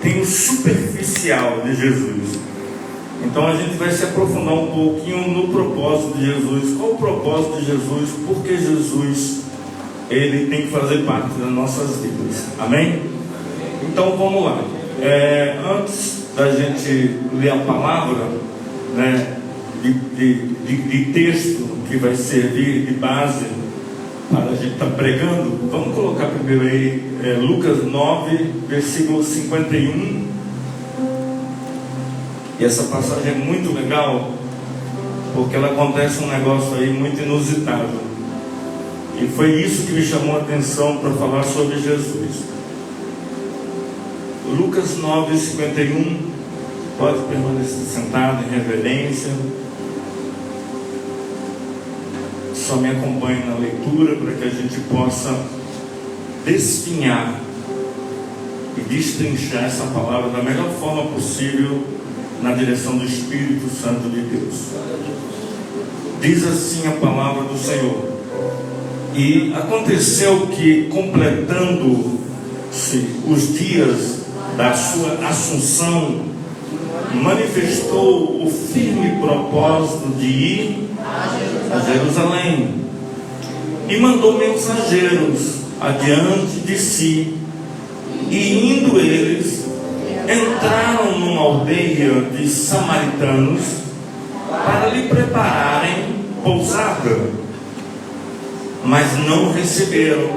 tem o superficial de Jesus. Então a gente vai se aprofundar um pouquinho no propósito de Jesus. Qual o propósito de Jesus? Por que Jesus ele tem que fazer parte das nossas vidas? Amém? Então vamos lá. Antes da gente ler a palavra, né, de texto que vai servir de base para a gente estar pregando, vamos colocar primeiro aí Lucas 9, versículo 51. E essa passagem é muito legal, porque ela acontece um negócio aí muito inusitado. E foi isso que me chamou a atenção para falar sobre Jesus. Lucas 9, 51. Pode permanecer sentado em reverência. Só me acompanhe na leitura para que a gente possa desfinhar e destrinchar essa palavra da melhor forma possível na direção do Espírito Santo de Deus. Diz assim a palavra do Senhor: e aconteceu que, completando-se os dias da sua assunção, manifestou o firme propósito de ir a Jerusalém, e mandou mensageiros adiante de si, e indo eles, entraram numa aldeia de samaritanos para lhe prepararem pousada, mas não receberam,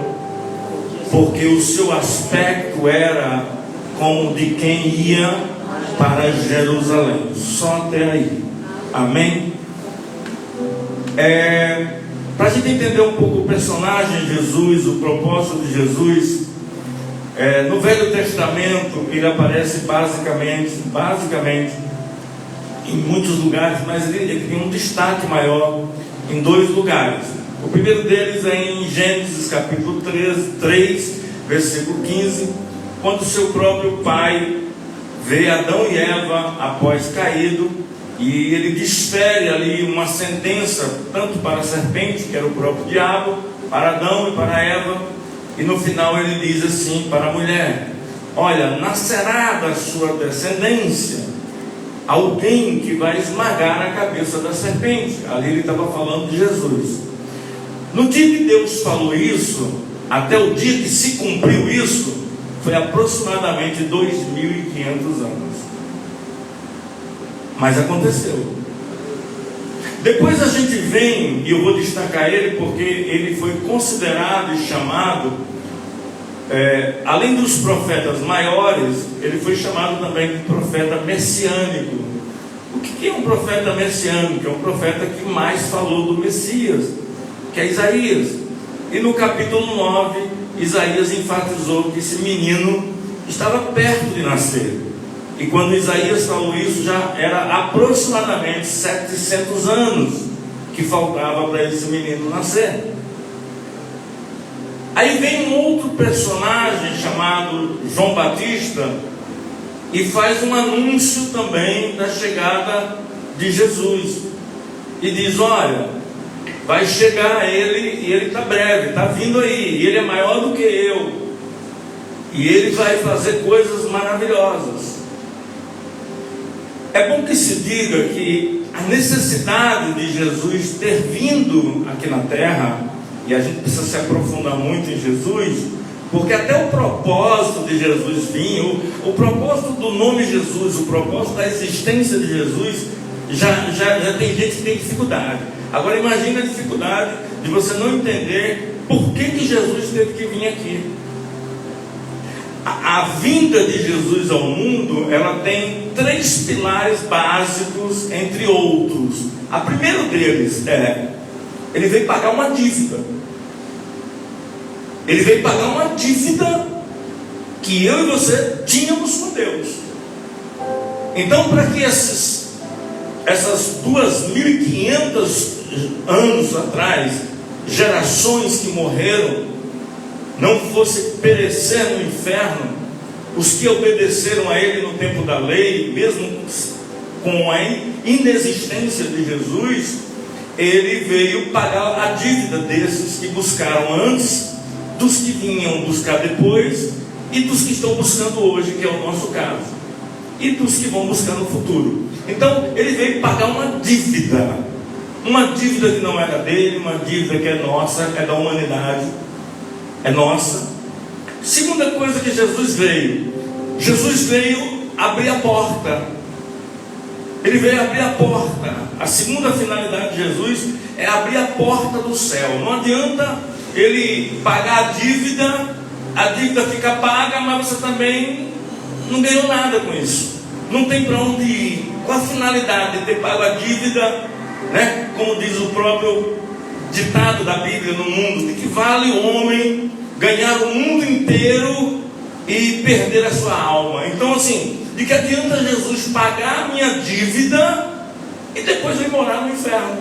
porque o seu aspecto era como de quem ia para Jerusalém. Só até aí. Amém? Para a gente entender um pouco o personagem de Jesus, o propósito de Jesus, no Velho Testamento ele aparece basicamente em muitos lugares, mas ele tem um destaque maior em dois lugares. O primeiro deles é em Gênesis capítulo 3, versículo 15, quando seu próprio pai vê Adão e Eva após caído, e ele desfere ali uma sentença tanto para a serpente, que era o próprio diabo, para Adão e para Eva, e no final ele diz assim para a mulher: olha, nascerá da sua descendência alguém que vai esmagar a cabeça da serpente. Ali ele estava falando de Jesus. No dia que Deus falou isso, até o dia que se cumpriu isso, foi aproximadamente 2.500 anos. Mas aconteceu. Depois a gente vem, e eu vou destacar ele porque ele foi considerado e chamado, além dos profetas maiores, ele foi chamado também de profeta messiânico. O que é um profeta messiânico? É um profeta que mais falou do Messias, que é Isaías. E no capítulo 9, Isaías enfatizou que esse menino estava perto de nascer. E quando Isaías falou isso, já era aproximadamente 700 anos que faltava para esse menino nascer. Aí vem um outro personagem chamado João Batista e faz um anúncio também da chegada de Jesus. E diz: olha, vai chegar ele, e ele está breve, está vindo aí, e ele é maior do que eu, e ele vai fazer coisas maravilhosas. É bom que se diga que a necessidade de Jesus ter vindo aqui na terra, e a gente precisa se aprofundar muito em Jesus, porque até o propósito de Jesus vir, o propósito do nome Jesus, o propósito da existência de Jesus, já tem gente que tem dificuldade. Agora imagine a dificuldade de você não entender por que Jesus teve que vir aqui. A vinda de Jesus ao mundo, ela tem 3 pilares básicos, entre outros. A primeiro deles ele veio pagar uma dívida. Ele veio pagar uma dívida que eu e você tínhamos com Deus. Então, para que essas 2.500 anos atrás, gerações que morreram, não fosse perecer no inferno, os que obedeceram a ele no tempo da lei, mesmo com a inexistência de Jesus, ele veio pagar a dívida desses que buscaram antes, dos que vinham buscar depois, e dos que estão buscando hoje, que é o nosso caso, e dos que vão buscar no futuro. Então ele veio pagar uma dívida que não era dele, uma dívida que é nossa, é da humanidade, é nossa. Segunda coisa que Jesus veio abrir a porta. Ele veio abrir a porta. A segunda finalidade de Jesus é abrir a porta do céu. Não adianta ele pagar a dívida fica paga, mas você também não ganhou nada com isso. Não tem para onde ir. Qual a finalidade de ter pago a dívida, né? Como diz o próprio ditado da Bíblia no mundo, de que vale o homem ganhar o mundo inteiro e perder a sua alma. Então assim, de que adianta Jesus pagar a minha dívida e depois ir morar no inferno?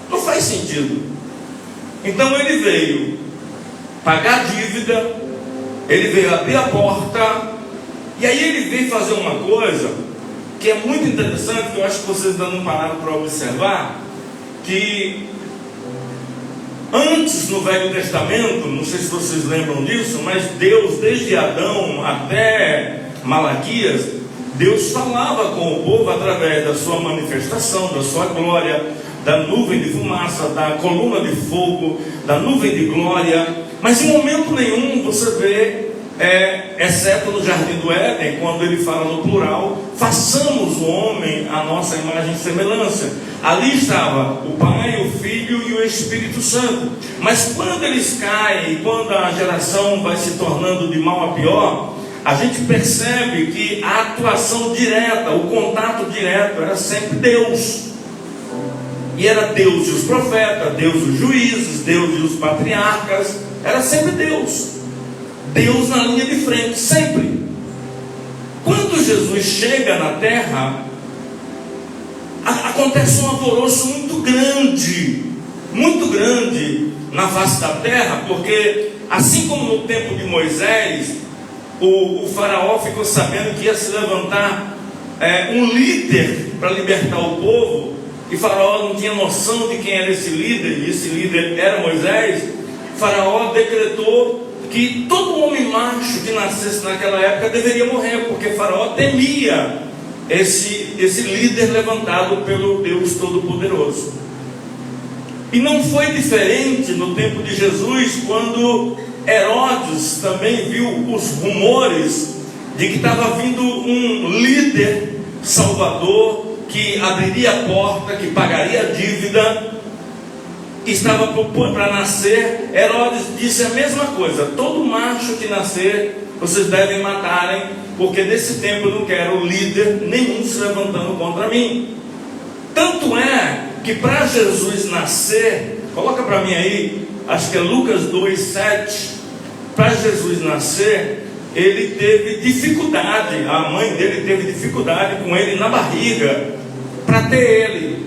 Não faz sentido. Então ele veio pagar a dívida, ele veio abrir a porta, e aí ele veio fazer uma coisa que é muito interessante, que eu acho que vocês ainda não pararam para observar, que antes no Velho Testamento, não sei se vocês lembram disso, mas Deus, desde Adão até Malaquias, Deus falava com o povo através da sua manifestação, da sua glória, da nuvem de fumaça, da coluna de fogo, da nuvem de glória. Mas em momento nenhum você vê, exceto no Jardim do Éden, quando ele fala no plural, façamos o homem a nossa imagem e semelhança. Ali estava o Pai, o Filho e o Espírito Santo. Mas quando eles caem, quando a geração vai se tornando de mal a pior, a gente percebe que a atuação direta, o contato direto era sempre Deus. E era Deus e os profetas, Deus e os juízes, Deus e os patriarcas. Era sempre Deus. Deus na linha de frente, sempre. Quando Jesus chega na terra, acontece um alvoroço muito grande na face da terra, porque assim como no tempo de Moisés, o faraó ficou sabendo que ia se levantar um líder para libertar o povo, e faraó não tinha noção de quem era esse líder, e esse líder era Moisés. Faraó decretou que todo homem macho que nascesse naquela época deveria morrer, porque faraó temia esse líder levantado pelo Deus Todo-Poderoso. E não foi diferente no tempo de Jesus, quando Herodes também viu os rumores de que estava vindo um líder salvador, que abriria a porta, que pagaria a dívida, que estava para nascer. Herodes disse a mesma coisa: todo macho que nascer, vocês devem matarem, porque nesse tempo eu não quero líder nenhum se levantando contra mim. Tanto é que para Jesus nascer, coloca para mim aí, acho que é Lucas 2:7, para Jesus nascer, ele teve dificuldade, a mãe dele teve dificuldade com ele na barriga, para ter ele,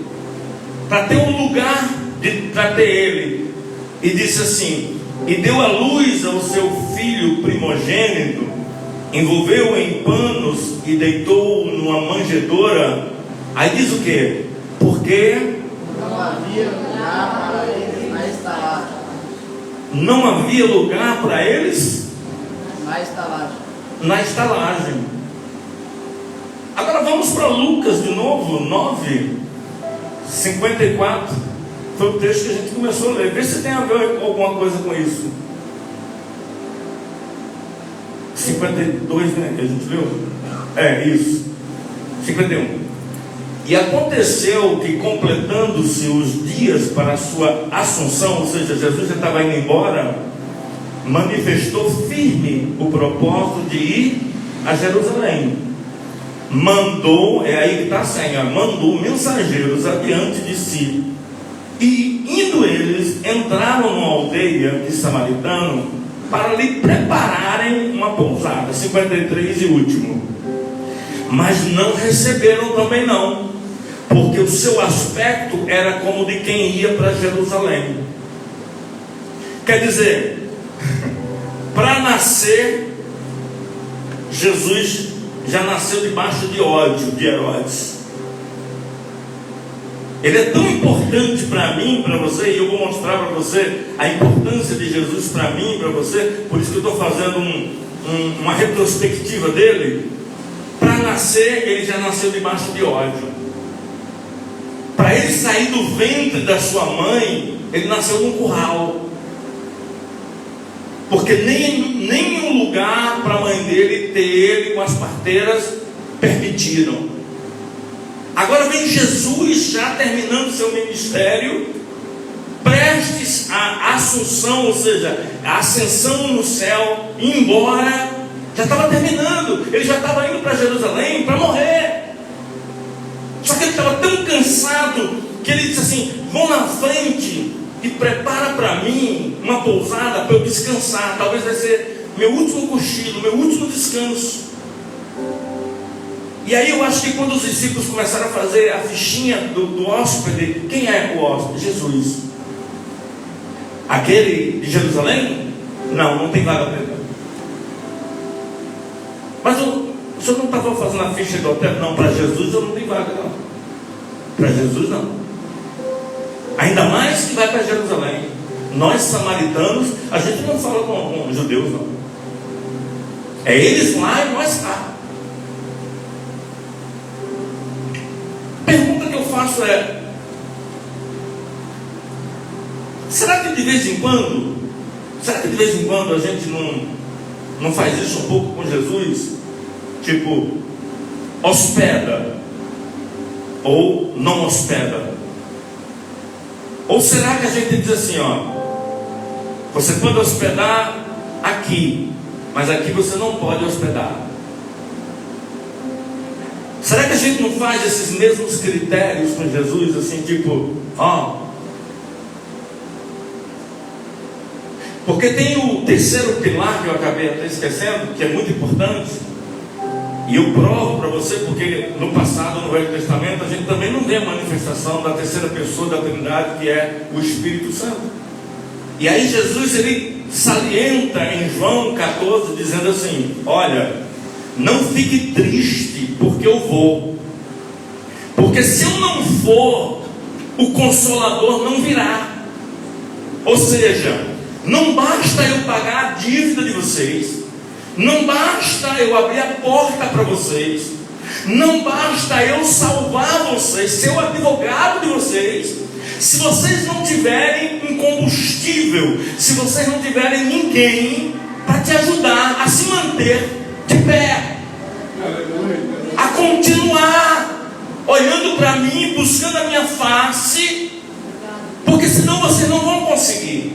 para ter um lugar para ter ele. E disse assim: e deu à luz ao seu filho primogênito, envolveu-o em panos e deitou-o numa manjedoura. Aí diz o quê? Porque não havia lugar para eles na estalagem. Não havia lugar para eles na estalagem. Agora vamos para Lucas de novo, 9:54. Foi o texto que a gente começou a ler. Vê se tem a ver com alguma coisa com isso. 52, né? Que a gente viu? Isso. 51. E aconteceu que, completando-se os dias para a sua assunção, ou seja, Jesus já estava indo embora, manifestou firme o propósito de ir a Jerusalém. Mandou, é aí que está a senha, mandou mensageiros adiante de si. E indo eles, entraram numa aldeia de samaritano para lhe prepararem uma pousada. 53 e último. Mas não receberam também não, porque o seu aspecto era como de quem ia para Jerusalém. Quer dizer, para nascer, Jesus já nasceu debaixo de ódio de Herodes. Ele é tão importante para mim, para você, e eu vou mostrar para você a importância de Jesus para mim e para você. Por isso que eu estou fazendo uma retrospectiva dele, para nascer, ele já nasceu debaixo de ódio. Para ele sair do ventre da sua mãe, ele nasceu num curral. Porque nenhum lugar para a mãe dele ter ele com as parteiras permitiram. Agora vem Jesus já terminando seu ministério, prestes à assunção, ou seja, a ascensão no céu, ir embora. Já estava terminando, ele já estava indo para Jerusalém para morrer. Só que ele estava tão cansado que ele disse assim: vão na frente e prepara para mim uma pousada para eu descansar. Talvez vai ser meu último cochilo, meu último descanso. E aí eu acho que quando os discípulos começaram a fazer a fichinha do hóspede, quem é o hóspede? Jesus. Aquele de Jerusalém? Não tem vaga para ele. Mas o senhor não estava fazendo a ficha do hotel? Não, para Jesus eu não tenho vaga, não. Para Jesus não. Ainda mais que vai para Jerusalém. Nós samaritanos, a gente não fala com judeus, não. É eles lá e nós cá. A pergunta que eu faço é: será que de vez em quando a gente não faz isso um pouco com Jesus? Tipo, hospeda ou não hospeda? Ou será que a gente diz assim, ó: você pode hospedar aqui, mas aqui você não pode hospedar? Será que a gente não faz esses mesmos critérios com Jesus, assim, tipo, ó? Porque tem o terceiro pilar que eu acabei até esquecendo, que é muito importante, e eu provo para você, porque no passado, no Velho Testamento, a gente também não vê a manifestação da terceira pessoa da Trindade, que é o Espírito Santo. E aí Jesus, ele salienta em João 14, dizendo assim: olha, não fique triste porque eu vou, porque se eu não for, o Consolador não virá. Ou seja, não basta eu pagar a dívida de vocês, não basta eu abrir a porta para vocês, não basta eu salvar vocês, ser o advogado de vocês, se vocês não tiverem um combustível, se vocês não tiverem ninguém para te ajudar a se manter de pé, a continuar olhando para mim, buscando a minha face, porque senão vocês não vão conseguir.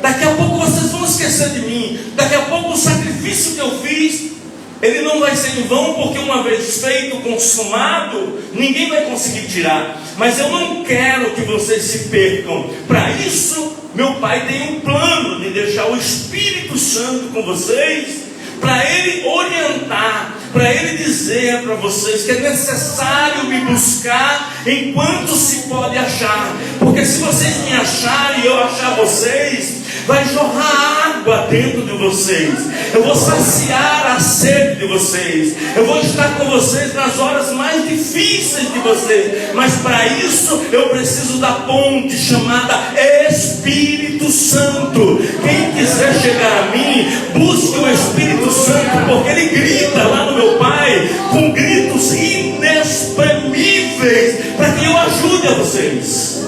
Daqui a pouco vocês vão esquecer de mim. Daqui a pouco o sacrifício que eu fiz, ele não vai ser em vão, porque uma vez feito, consumado, ninguém vai conseguir tirar. Mas eu não quero que vocês se percam. Para isso, meu Pai tem um plano de deixar o Espírito Santo com vocês, para Ele orientar, para Ele dizer para vocês que é necessário me buscar enquanto se pode achar. Porque se vocês me acharem e eu achar vocês, vai jorrar água dentro de vocês. Eu vou saciar a sede de vocês. Eu vou estar com vocês nas horas mais difíceis de vocês. Mas para isso eu preciso da ponte chamada Espírito Santo. Quem quiser chegar a mim, busque o Espírito Santo, porque ele grita lá no meu Pai com gritos inexprimíveis para que eu ajude a vocês.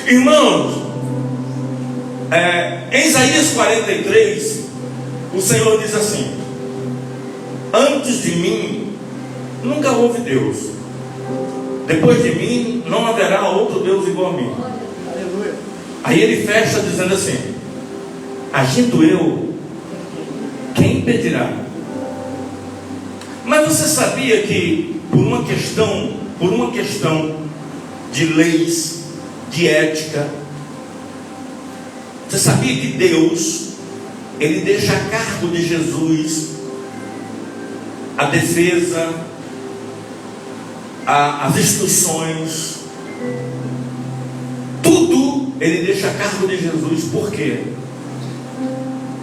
Irmãos, em Isaías 43, o Senhor diz assim: antes de mim nunca houve Deus, depois de mim não haverá outro Deus igual a mim. Aí ele fecha dizendo assim: agindo eu, quem impedirá? Mas você sabia que por uma questão de leis, de ética, você sabia que Deus, ele deixa a cargo de Jesus a defesa, as instruções, tudo ele deixa a cargo de Jesus. Por quê?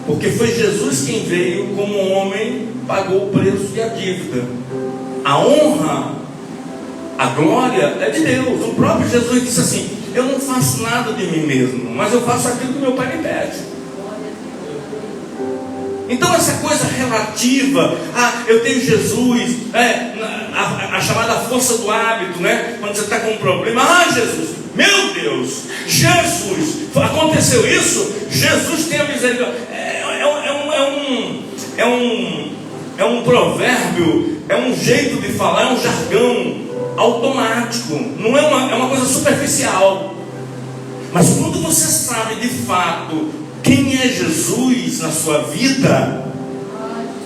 Porque foi Jesus quem veio como homem, pagou o preço e a dívida. A honra, a glória é de Deus. O próprio Jesus disse assim: eu não faço nada de mim mesmo, mas eu faço aquilo que meu pai me pede. Então essa coisa relativa, eu tenho Jesus, a chamada força do hábito, né? Quando você está com um problema, Jesus, meu Deus, Jesus, aconteceu isso, Jesus tem a misericórdia. É um provérbio, é um jeito de falar, é um jargão automático, não é uma coisa superficial. Mas quando você sabe de fato quem é Jesus na sua vida,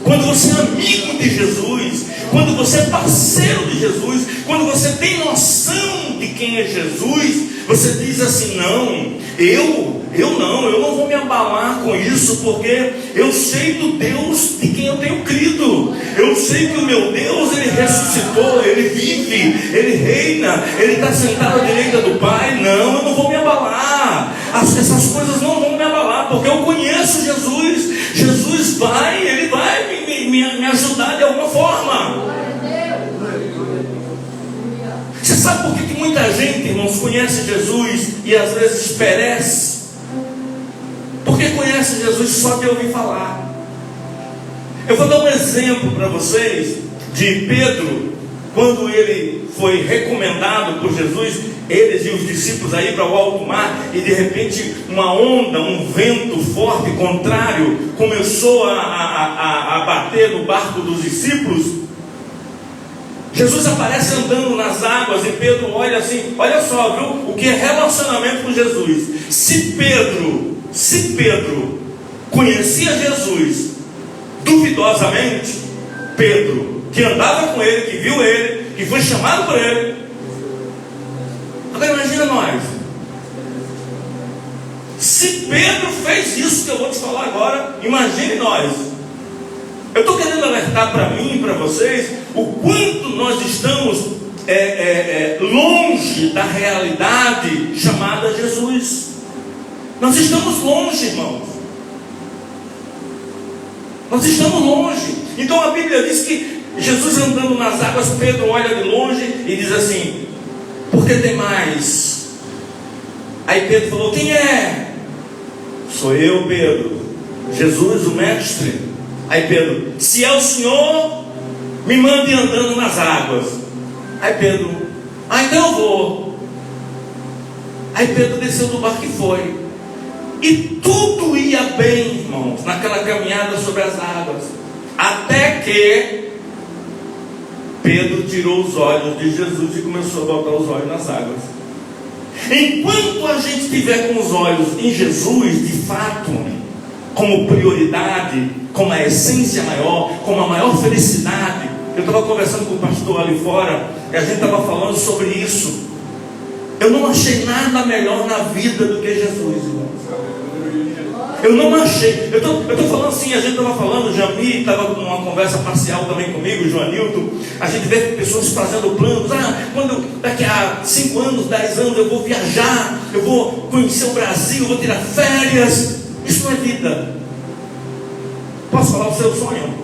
quando você é amigo de Jesus, quando você é parceiro de Jesus, quando você tem noção de quem é Jesus, você diz assim: não, eu não vou me abalar com isso, porque eu sei do Deus de quem eu tenho crido. Eu sei que o meu Deus, Ele ressuscitou, Ele vive, Ele reina, Ele está sentado à direita do Pai. Não, eu não vou me abalar. Essas coisas não vão me abalar, porque eu conheço Jesus. Jesus Ele vai me ajudar de alguma forma. Você sabe por que muita gente, irmãos, conhece Jesus e às vezes perece? Porque conhece Jesus só de ouvir falar. Eu vou dar um exemplo para vocês de Pedro, quando ele foi recomendado por Jesus, eles e os discípulos aí para o alto mar, e de repente uma onda, um vento forte, contrário, começou a bater no barco dos discípulos. Jesus aparece andando nas águas e Pedro olha assim, olha só, viu, o que é relacionamento com Jesus. Se Pedro conhecia Jesus duvidosamente, Pedro, que andava com ele, que viu ele, que foi chamado por ele. Agora imagina nós. Se Pedro fez isso que eu vou te falar agora, imagine nós. Eu estou querendo alertar para mim e para vocês o quanto nós estamos longe da realidade chamada Jesus. Nós estamos longe, irmãos. Nós estamos longe. Então a Bíblia diz que Jesus andando nas águas, Pedro olha de longe e diz assim: por que tem mais? Aí Pedro falou: quem é? Sou eu, Pedro, Jesus o mestre. Aí Pedro: se é o Senhor, me mande andando nas águas. Aí Pedro: então eu vou. Aí Pedro desceu do barco e foi. E tudo ia bem, irmãos, naquela caminhada sobre as águas, até que Pedro tirou os olhos de Jesus e começou a botar os olhos nas águas. Enquanto a gente estiver com os olhos em Jesus, de fato, como prioridade, como a essência maior, como a maior felicidade. Eu estava conversando com o pastor ali fora, e a gente estava falando sobre isso. Eu não achei nada melhor na vida do que Jesus, irmãos. Eu não achei. Eu estou falando assim, a gente estava falando, o Jami estava com uma conversa parcial também comigo, o Joanilton. A gente vê pessoas fazendo planos. Daqui a 5 anos, 10 anos eu vou viajar, eu vou conhecer o Brasil, eu vou tirar férias. Isso não é vida. Posso falar o seu sonho?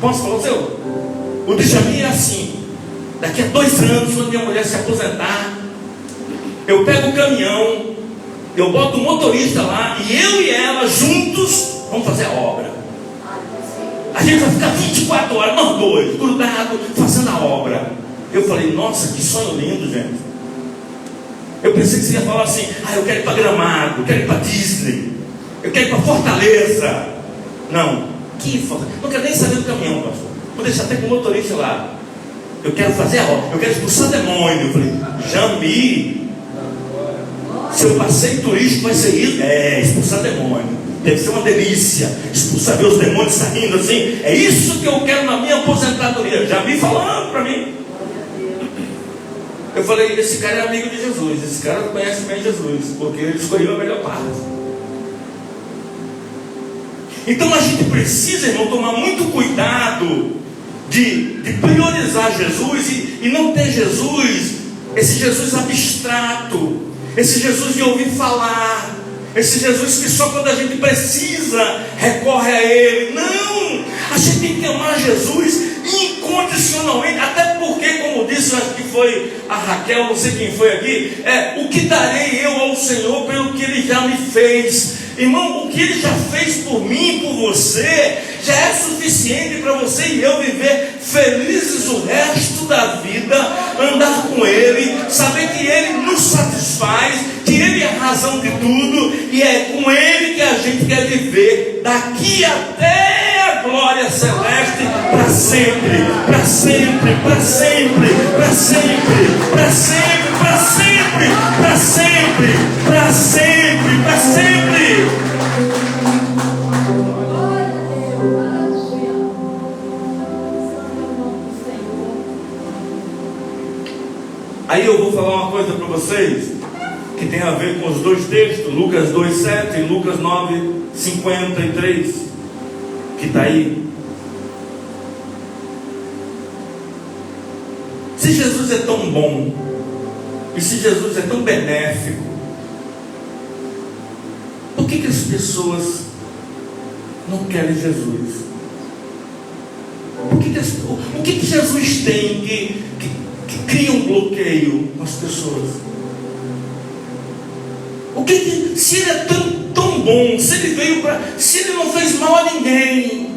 Posso falar o seu? O de Jami é assim: daqui a 2 anos, quando minha mulher se aposentar, eu pego o caminhão, eu boto o motorista lá, e eu e ela juntos vamos fazer a obra. A gente vai ficar 24 horas, nós dois, grudados, fazendo a obra. Eu falei: nossa, que sonho lindo, gente. Eu pensei que você ia falar assim: eu quero ir para Gramado, eu quero ir para Disney, eu quero ir para Fortaleza. Não, que Fortaleza? Não quero nem saber do caminhão, pastor. Vou deixar até com o motorista lá. Eu quero fazer a obra, eu quero expulsar demônio. Eu falei: Jami, seu passeio turístico vai ser isso? Expulsar demônio. Deve ser uma delícia. Expulsar, ver os demônios saindo assim. É isso que eu quero na minha aposentadoria. Já vi falando para mim. Eu falei: esse cara é amigo de Jesus. Esse cara conhece bem Jesus, porque ele escolheu a melhor parte. Então a gente precisa, irmão, tomar muito cuidado de priorizar Jesus e não ter Jesus, esse Jesus abstrato, esse Jesus de ouvir falar, esse Jesus que só quando a gente precisa recorre a Ele. Não! A gente tem que amar Jesus incondicionalmente, até porque, como disse, acho que foi foi a Raquel, não sei quem foi aqui, o que darei eu ao Senhor pelo que Ele já me fez? Irmão, o que Ele já fez por mim e por você, já é suficiente para você e eu viver felizes o resto da vida, andar com Ele, saber que Ele nos satisfaz, que Ele é a razão de tudo, e é com Ele que a gente quer viver daqui até a glória celeste, para sempre, para sempre, para sempre, para sempre, para sempre, para sempre, para sempre, para sempre, para sempre. Aí eu vou falar uma coisa para vocês que tem a ver com os dois textos, Lucas 2,7 e Lucas 9,53, que está aí. Se Jesus é tão bom, e se Jesus é tão benéfico, por que as pessoas não querem Jesus? O que Jesus tem que cria um bloqueio nas pessoas? Se Ele é tão bom, se Ele veio se Ele não fez mal a ninguém,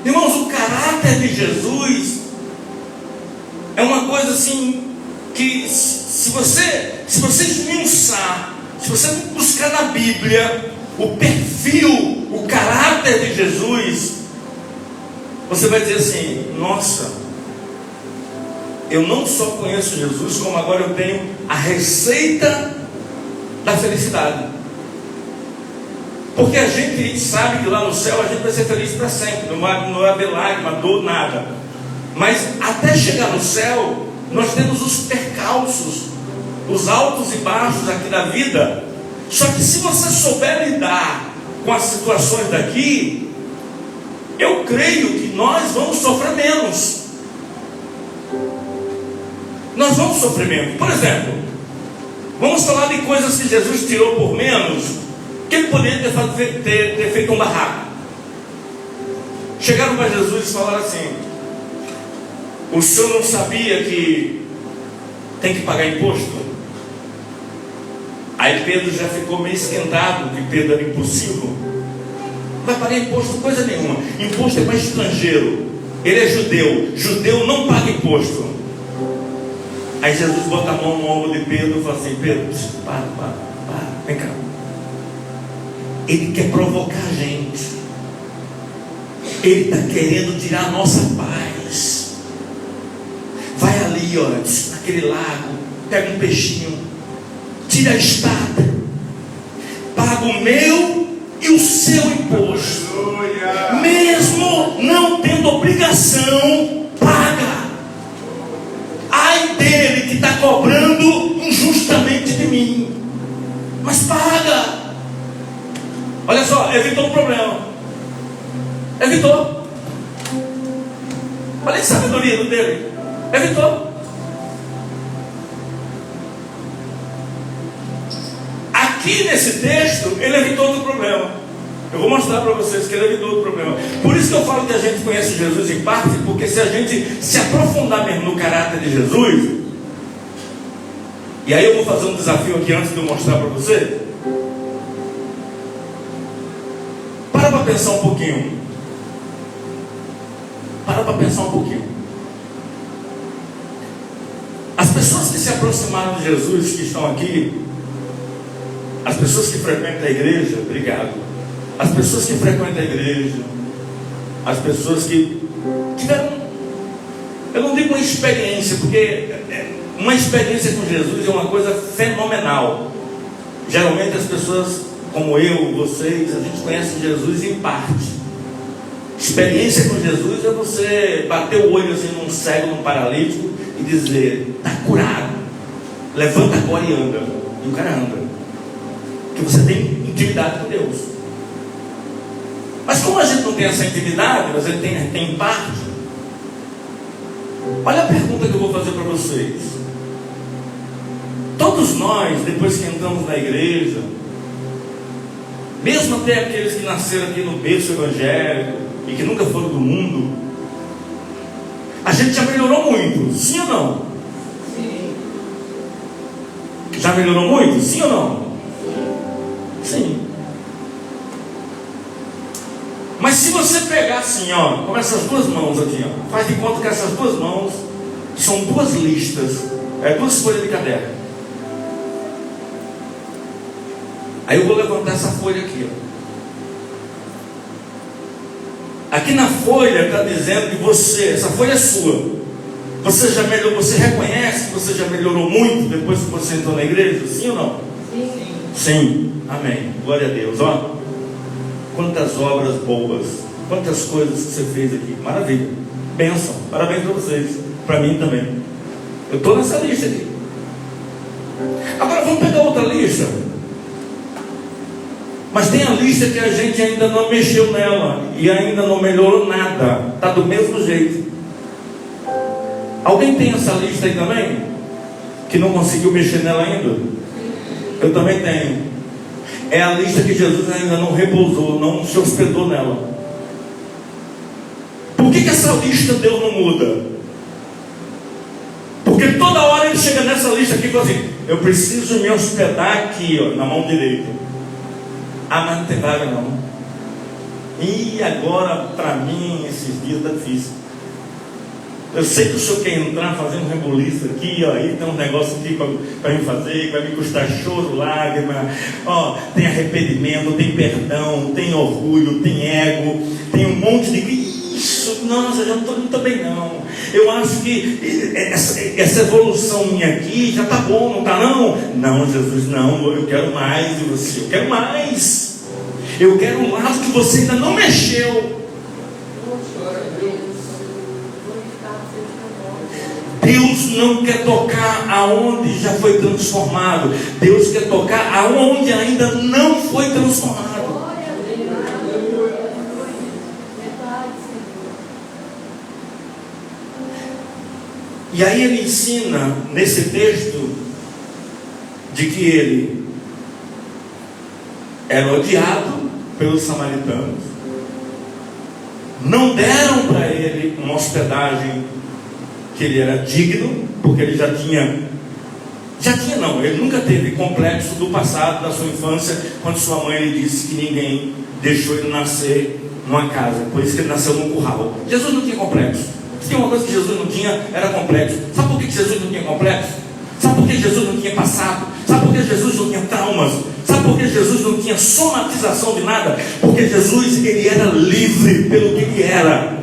irmãos, o caráter de Jesus é uma coisa assim que se você esmiuçar, se você buscar na Bíblia o perfil, o caráter de Jesus, você vai dizer assim: nossa, eu não só conheço Jesus, como agora eu tenho a receita da felicidade. Porque a gente sabe que lá no céu a gente vai ser feliz para sempre, não vai haver lágrima, dor, nada. Mas até chegar no céu, nós temos os percalços, os altos e baixos aqui da vida. Só que se você souber lidar com as situações daqui, eu creio que nós vamos sofrer menos. Nós vamos sofrer menos. Por exemplo, vamos falar de coisas que Jesus tirou por menos, que Ele poderia ter feito um barraco. Chegaram para Jesus e falaram assim: o senhor não sabia que tem que pagar imposto? Aí Pedro já ficou meio esquentado, que Pedro era impulsivo. Não vai pagar imposto coisa nenhuma. Imposto é para estrangeiro. Ele é judeu. Judeu não paga imposto. Aí Jesus bota a mão no ombro de Pedro e fala assim: Pedro, para, vem cá. Ele quer provocar a gente. Ele está querendo tirar a nossa paz. Vai ali, ó, naquele lago, pega um peixinho, tira a espada, paga o meu e o seu imposto. Mesmo não tendo obrigação, paga. Ai dele que está cobrando injustamente de mim, mas paga. Olha só, evitou um problema. Evitou. Olha a sabedoria dele. Evitou. Aqui nesse texto, ele evitou outro problema. Eu vou mostrar para vocês que ele evitou outro problema. Por isso que eu falo que a gente conhece Jesus em parte, porque se a gente se aprofundar mesmo no caráter de Jesus, e aí eu vou fazer um desafio aqui antes de eu mostrar para você. Para pensar um pouquinho. Para pensar um pouquinho. As pessoas que se aproximaram de Jesus, que estão aqui, as pessoas que frequentam a igreja, obrigado. As pessoas que frequentam a igreja, as pessoas que tiveram, eu não digo uma experiência, porque uma experiência com Jesus é uma coisa fenomenal. Geralmente as pessoas como eu, vocês, a gente conhece Jesus em parte. Experiência com Jesus é você bater o olho assim num cego, num paralítico e dizer: está curado, levanta agora e anda. E o cara anda, porque você tem intimidade com Deus. Mas como a gente não tem essa intimidade, mas ele tem em parte, olha a pergunta que eu vou fazer para vocês. Todos nós, depois que entramos na igreja, mesmo até aqueles que nasceram aqui no berço evangélico e que nunca foram do mundo, a gente já melhorou muito, sim ou não? Sim. Já melhorou muito, sim ou não? Sim. Mas se você pegar assim, ó, com essas duas mãos aqui, ó, faz de conta que essas duas mãos são duas listas, duas folhas de caderno. Aí eu vou levantar essa folha aqui, ó. Aqui na folha está dizendo que você, essa folha é sua. Você já melhorou, você reconhece que você já melhorou muito depois que você entrou na igreja? Sim ou não? Sim. Sim. Amém. Glória a Deus. Ó, quantas obras boas, quantas coisas que você fez aqui. Maravilha. Bênção. Parabéns para vocês. Para mim também. Eu estou nessa lista aqui. Agora vamos pegar outra lista. Mas tem a lista que a gente ainda não mexeu nela e ainda não melhorou nada. Está do mesmo jeito. Alguém tem essa lista aí também? Que não conseguiu mexer nela ainda? Eu também tenho. É a lista que Jesus ainda não repousou, não se hospedou nela. Por que essa lista Deus não muda? Porque toda hora ele chega nessa lista aqui e fala assim: eu preciso me hospedar aqui, ó, na mão direita. Ah, mas não tem vaga não. E agora, para mim, esses dias está difícil. Eu sei que o senhor quer entrar, fazer um reboliço aqui, ó, aí tem um negócio aqui para me fazer, que vai me custar choro, lágrima, ó, tem arrependimento, tem perdão, tem orgulho, tem ego, tem um monte de... Isso, nossa, já não estou muito bem não. Eu acho que essa evolução minha aqui já está bom, não está não? Não, Jesus, não, eu quero mais de você, eu quero mais. Eu quero um lado que você ainda não mexeu. Deus não quer tocar aonde já foi transformado. Deus quer tocar aonde ainda não foi transformado. E aí ele ensina nesse texto de que ele era odiado pelos samaritanos. Não deram para ele uma hospedagem que ele era digno, porque ele ele nunca teve complexo do passado, da sua infância, quando sua mãe lhe disse que ninguém deixou ele nascer numa casa, por isso que ele nasceu num curral. Jesus não tinha complexo. Se tem uma coisa que Jesus não tinha, era complexo. Sabe por que Jesus não tinha complexo? Sabe por que Jesus não tinha passado? Sabe por que Jesus não tinha traumas? Sabe por que Jesus não tinha somatização de nada? Porque Jesus, ele era livre pelo que ele era.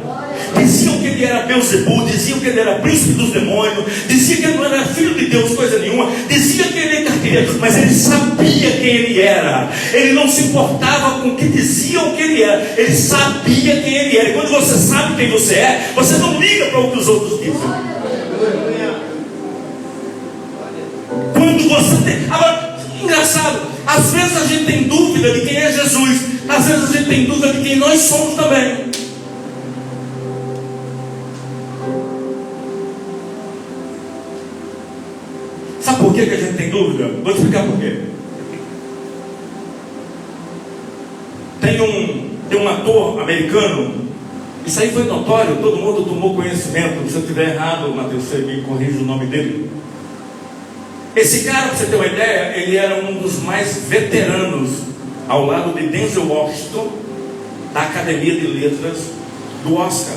Diziam que ele era Beelzebul, diziam que ele era príncipe dos demônios, diziam que ele não era filho de Deus, coisa nenhuma, diziam que ele era carteiro, mas ele sabia quem ele era. Ele não se importava com o que diziam que ele era, ele sabia quem ele era. E quando você sabe quem você é, você não liga para o que os outros dizem. Quando você tem... Agora, engraçado, às vezes a gente tem dúvida de quem é Jesus, às vezes a gente tem dúvida de quem nós somos também. Sabe por que a gente tem dúvida? Vou te explicar por quê. Tem um ator americano, isso aí foi notório, todo mundo tomou conhecimento. Se eu estiver errado, Mateus, você me corrige o nome dele. Esse cara, para você ter uma ideia, ele era um dos mais veteranos, ao lado de Denzel Washington, da Academia de Letras do Oscar.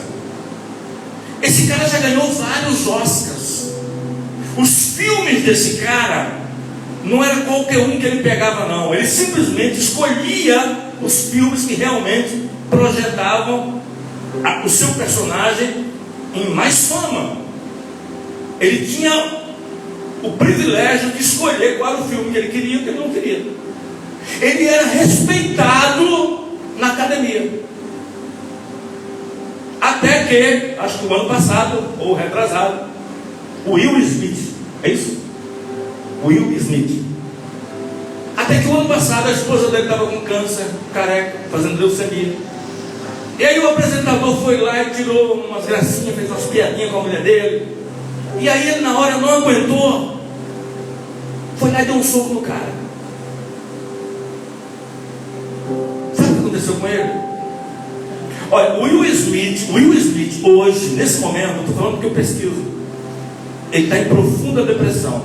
Esse cara já ganhou vários Oscars. Os filmes desse cara não era qualquer um que ele pegava não. Ele simplesmente escolhia os filmes que realmente projetavam o seu personagem em mais fama. Ele tinha o privilégio de escolher qual era o filme que ele queria e o que ele não queria. Ele era respeitado na academia. Até que, acho que o ano passado, ou retrasado, o Will Smith, é isso? Will Smith. Até que o ano passado a esposa dele estava com câncer, careca, fazendo leucemia. E aí o apresentador foi lá e tirou umas gracinhas, fez umas piadinhas com a mulher dele. E aí ele na hora não aguentou, foi lá e deu um soco no cara. Sabe o que aconteceu com ele? Olha, o Will Smith hoje, nesse momento, estou falando porque eu pesquiso, ele está em profunda depressão.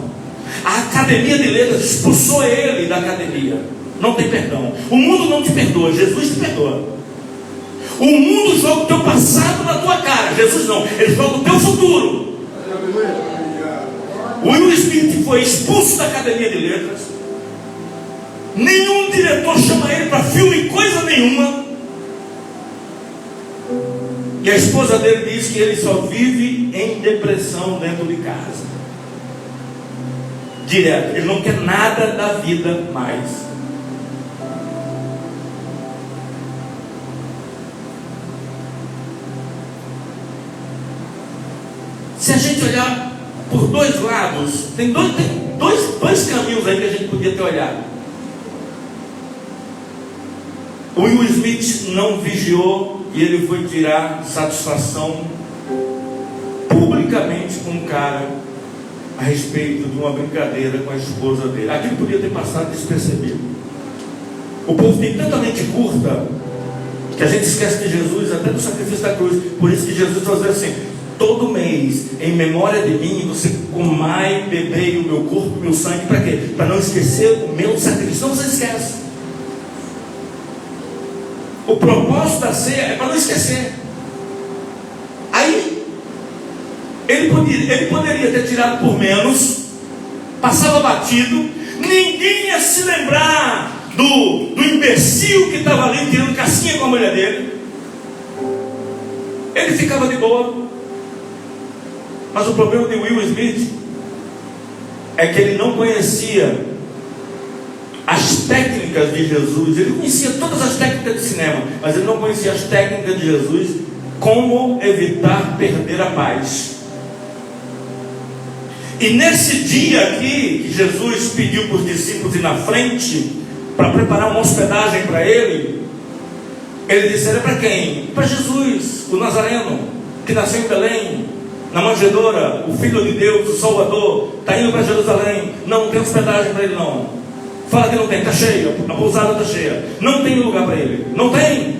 A academia de letras expulsou ele da academia. Não tem perdão. O mundo não te perdoa, Jesus te perdoa. O mundo joga o teu passado na tua cara, Jesus não, ele joga o teu futuro. O Will Smith foi expulso da academia de letras. Nenhum diretor chama ele para filme, coisa nenhuma. E a esposa dele diz que ele só vive em depressão dentro de casa. Direto, ele não quer nada da vida mais. Se a gente olhar por dois lados, tem dois caminhos aí que a gente podia ter olhado. O Will Smith não vigiou e ele foi tirar satisfação publicamente com um cara a respeito de uma brincadeira com a esposa dele. Aquilo podia ter passado despercebido. O povo tem tanta mente curta que a gente esquece de Jesus, até do sacrifício da cruz. Por isso que Jesus fazia assim: todo mês, em memória de mim, você comai, bebei o meu corpo, o meu sangue. Para quê? Para não esquecer o meu sacrifício. Não, você esquece. O propósito da ceia é para não esquecer. Aí ele poderia ter tirado por menos, passava batido, ninguém ia se lembrar do imbecil que estava ali tirando casquinha com a mulher dele. Ele ficava de boa. Mas o problema de Will Smith é que ele não conhecia as técnicas de Jesus. Ele conhecia todas as técnicas de cinema, mas ele não conhecia as técnicas de Jesus. Como evitar perder a paz. E nesse dia aqui, que Jesus pediu para os discípulos ir na frente para preparar uma hospedagem para ele, ele disse: era para quem? Para Jesus, o Nazareno, que nasceu em Belém, na manjedoura, o Filho de Deus, o Salvador, está indo para Jerusalém. Não tem hospedagem para ele não. Fala que não tem, está cheia, a pousada está cheia. Não tem lugar para ele, não tem.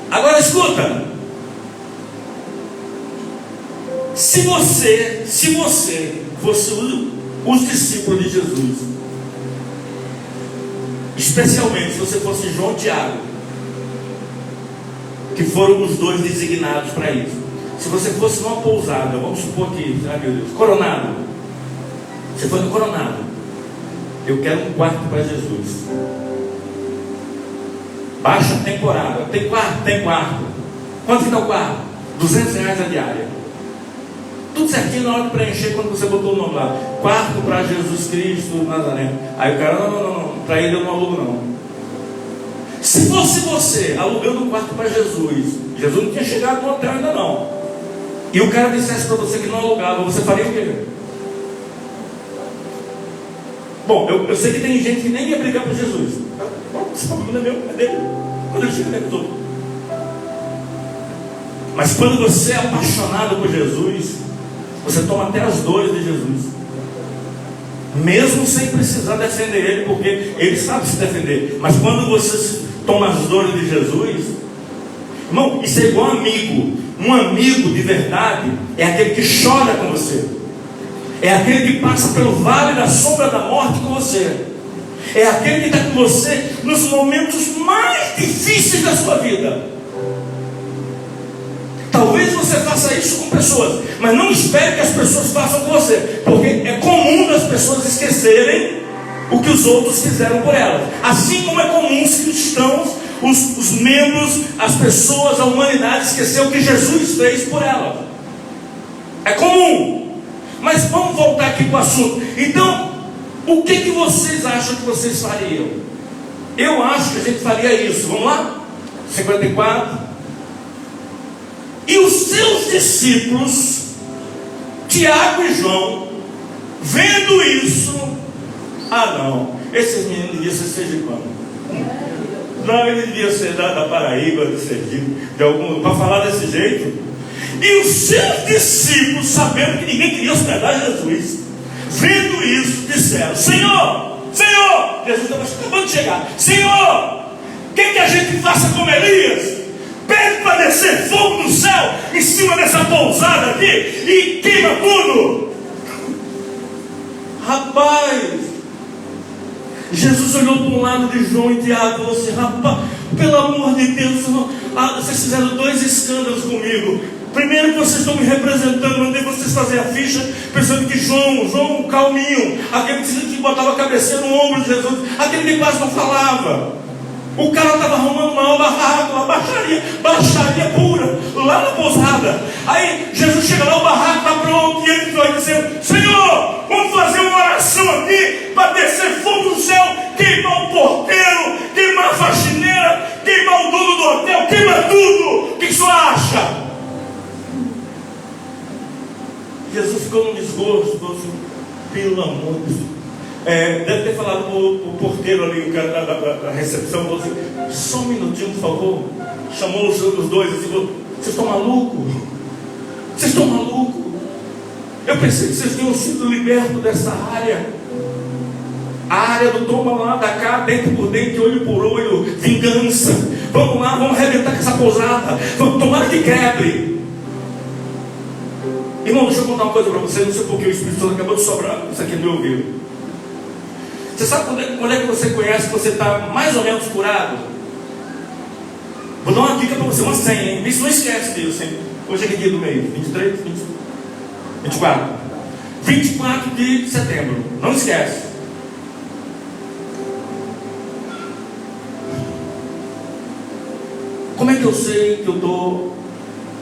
Agora escuta. Se você fosse os discípulos de Jesus, especialmente se você fosse João e Tiago, que foram os dois designados para isso. Se você fosse numa pousada, vamos supor que, meu Deus, Coronado. Você foi no Coronado. Eu quero um quarto para Jesus. Baixa temporada. Tem quarto? Tem quarto. Quanto que dá o quarto? R$200 a diária. Tudo certinho na hora de preencher, quando você botou o nome lá. Quarto para Jesus Cristo Nazareno. Aí o cara, não, para ele eu não alugo não. Se fosse você alugando um quarto para Jesus, Jesus não tinha chegado no hotel ainda não, e o cara dissesse para você que não alugava, você faria o quê? Bom, eu sei que tem gente que nem ia brigar por Jesus. Esse problema é meu, é dele. Quando ele chega, ele tudo. Mas quando você é apaixonado por Jesus, você toma até as dores de Jesus, mesmo sem precisar defender ele, porque ele sabe se defender. Mas quando você toma as dores de Jesus, irmão, isso é igual amigo. Um amigo de verdade é aquele que chora com você, é aquele que passa pelo vale da sombra da morte com você, é aquele que está com você nos momentos mais difíceis da sua vida. Talvez você faça isso com pessoas, mas não espere que as pessoas façam com você, porque é comum as pessoas esquecerem o que os outros fizeram por elas. Assim como é comum os cristãos, os membros, as pessoas, a humanidade esquecer o que Jesus fez por elas. É comum. Mas vamos voltar aqui para o assunto. Então, o que vocês acham que vocês fariam? Eu acho que a gente faria isso. Vamos lá? 54. E os seus discípulos, Tiago e João, vendo isso, não, esses meninos deviam ser sergipanos. Não, ele devia ser da Paraíba, do Sergipe, de algum, para falar desse jeito. E os seus discípulos, sabendo que ninguém queria hospedar Jesus, vendo isso, disseram: Senhor, Senhor, Jesus estava acabando de chegar. Senhor, quer que a gente faça como Elias? Pede para descer fogo do céu em cima dessa pousada aqui e queima tudo. Rapaz, Jesus olhou para um lado de João e Tiago e falou assim: rapaz, pelo amor de Deus, vocês fizeram 2 escândalos comigo. Primeiro que vocês estão me representando, mandei vocês fazer a ficha pensando que João calminho, aquele que botava a cabeça no ombro de Jesus, aquele que quase não falava. O cara estava arrumando o maior barraco, uma baixaria pura, lá na pousada. Aí Jesus chega lá, o barraco está pronto, e ele vai dizendo: Senhor, vamos fazer uma oração aqui para descer fogo do céu, queimar o porteiro, queimar a faxineira, queimar o dono do hotel, queima tudo. O que o senhor acha? Jesus ficou num desgosto, falou assim: pelo amor de Deus. Deve ter falado para o porteiro ali, o cara da recepção, falou assim: só um minutinho, por favor. Chamou os dois e falou: vocês estão malucos? Vocês estão malucos? Eu pensei que vocês tinham sido libertos dessa área. A área do toma lá, da cá, dente por dente, olho por olho, vingança. Vamos lá, vamos arrebentar com essa pousada. Tomara que quebre. Irmão, deixa eu contar uma coisa para vocês. Não sei porque o Espírito Santo acabou de sobrar isso aqui no meu ouvido. Você sabe quando é que você conhece que você está mais ou menos curado? Vou dar uma dica para você, uma senha, hein? Isso não esquece disso, hein? Hoje é que dia do mês? 23? 24? 24 de setembro. Não esquece. Como é que eu sei que eu estou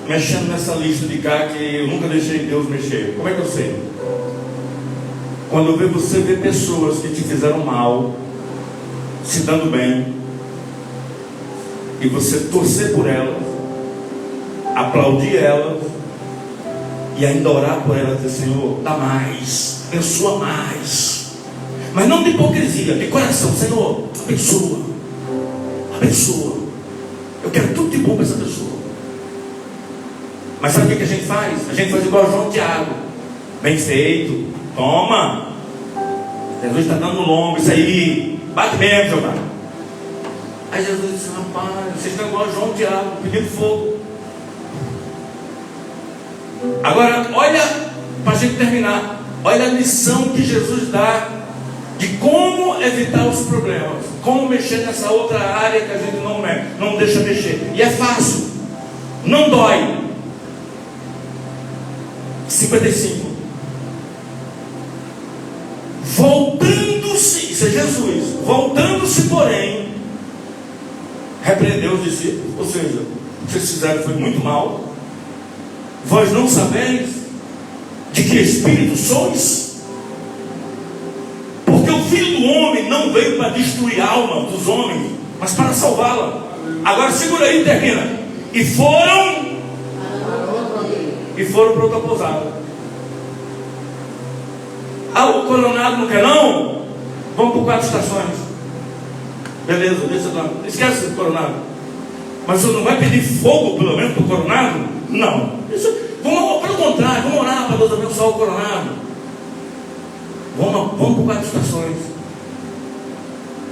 mexendo nessa lista de cá que eu nunca deixei Deus mexer? Como é que eu sei? Quando você vê pessoas que te fizeram mal, se dando bem, e você torcer por elas, aplaudir elas, e ainda orar por elas, dizer: Senhor, dá mais, abençoa mais. Mas não de hipocrisia, de coração: Senhor, abençoa, abençoa. Eu quero tudo de bom para essa pessoa. Mas sabe o que a gente faz? A gente faz igual João e Tiago: bem feito, toma, Jesus está dando no lombo, isso aí, bate mesmo, Jeová. Aí Jesus disse: rapaz, vocês estão igual João e Tiago, pedindo fogo. Agora, olha, para a gente terminar, olha a lição que Jesus dá de como evitar os problemas, como mexer nessa outra área que a gente não deixa mexer. E é fácil, não dói. 55. Voltando-se, isso é Jesus, voltando-se, porém, repreendeu os discípulos. Ou seja, o que vocês fizeram foi muito mal. Vós não sabeis de que espírito sois? Porque o Filho do Homem não veio para destruir a alma dos homens, mas para salvá-la. Agora segura aí e termina. E foram para outra pousada. O Coronado não quer não? Vamos por 4 estações. Beleza, deixa lá. Esquece do Coronado. Mas você não vai pedir fogo pelo menos para o Coronado? Não. Vamos, pelo contrário, vamos orar para Deus abençoar o Coronado. Vamos por 4 estações.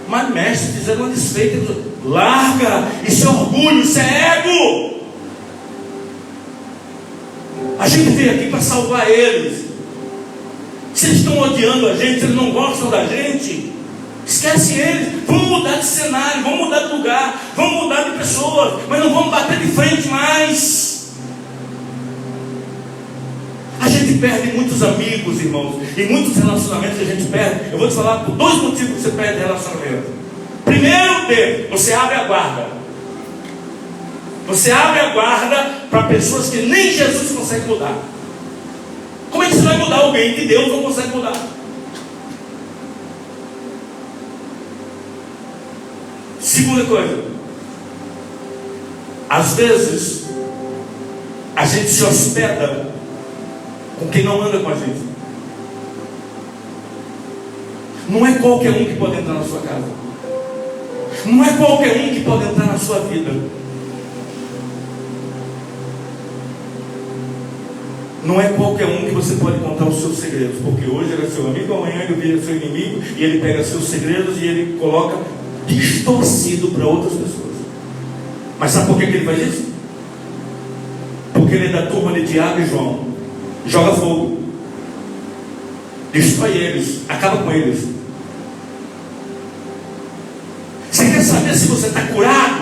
Mas mestre, fizeram uma desfeita. Larga, isso é orgulho, isso é ego. A gente veio aqui para salvar eles. Se eles estão odiando a gente, se eles não gostam da gente, esquece eles. Vamos mudar de cenário, vamos mudar de lugar, vamos mudar de pessoas, mas não vamos bater de frente mais. A gente perde muitos amigos, irmãos, e muitos relacionamentos que a gente perde. Eu vou te falar por 2 motivos que você perde relacionamento. Primeiro, você abre a guarda. Você abre a guarda para pessoas que nem Jesus consegue mudar. Como é que você vai mudar alguém que Deus não consegue mudar? Segunda coisa, às vezes a gente se hospeda com quem não anda com a gente. Não é qualquer um que pode entrar na sua casa. Não é qualquer um que pode entrar na sua vida. Não é qualquer um que você pode contar os seus segredos, porque hoje ele é seu amigo, amanhã ele vira seu inimigo, e ele pega seus segredos e ele coloca distorcido para outras pessoas. Mas sabe por que ele faz isso? Porque ele é da turma de Tiago e João. Joga fogo, destrói eles, acaba com eles. Você quer saber se você está curado?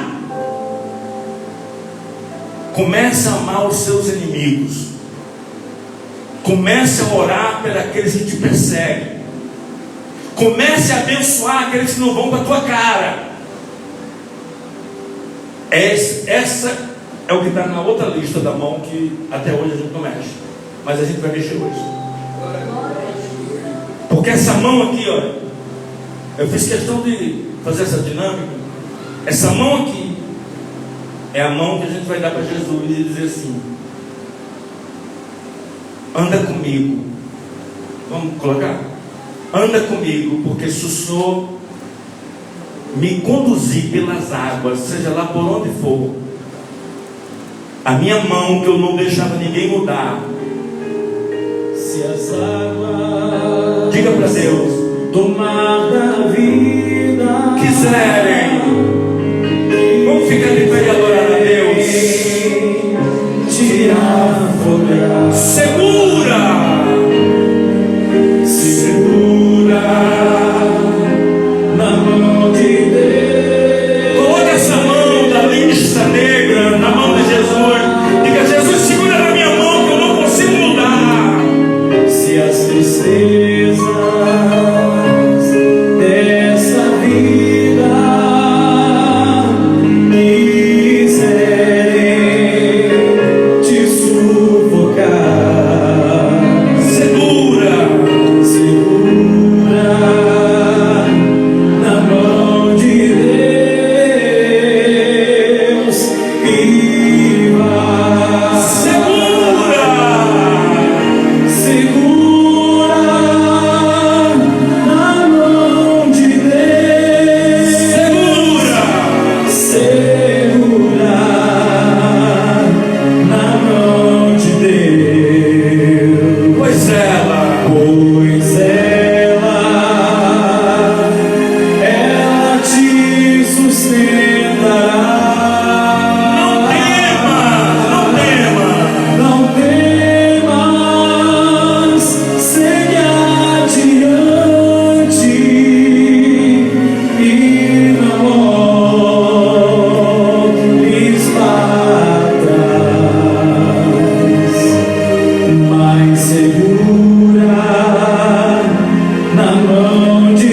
Comece a amar os seus inimigos. Comece a orar por aqueles que te perseguem. Comece a abençoar aqueles que não vão para a tua cara. Essa é o que está na outra lista da mão, que até hoje a gente não mexe. Mas a gente vai mexer hoje. Porque essa mão aqui, olha, eu fiz questão de fazer essa dinâmica. Essa mão aqui é a mão que a gente vai dar para Jesus e dizer assim: anda comigo. Vamos colocar? Anda comigo, porque se o Senhor me conduzir pelas águas, seja lá por onde for, a minha mão que eu não deixava ninguém mudar, se as águas, diga para Deus, do mar da vida quiserem, vamos ficar de pé e adorar a Deus. te afogar, Segura na mão de Deus. coloca essa mão da lista negra na mão de Jesus. Diga: Jesus, segura na minha mão que eu não consigo mudar. Se as tristezas dessa vida quiserem te sufocar, Segura na mão de Deus e vai. Segura na mão de Deus. Segura na mão de Deus. pois Ela te sustentará. não tema. Não temas, segue adiante e não olhes para trás, mas segura na mão de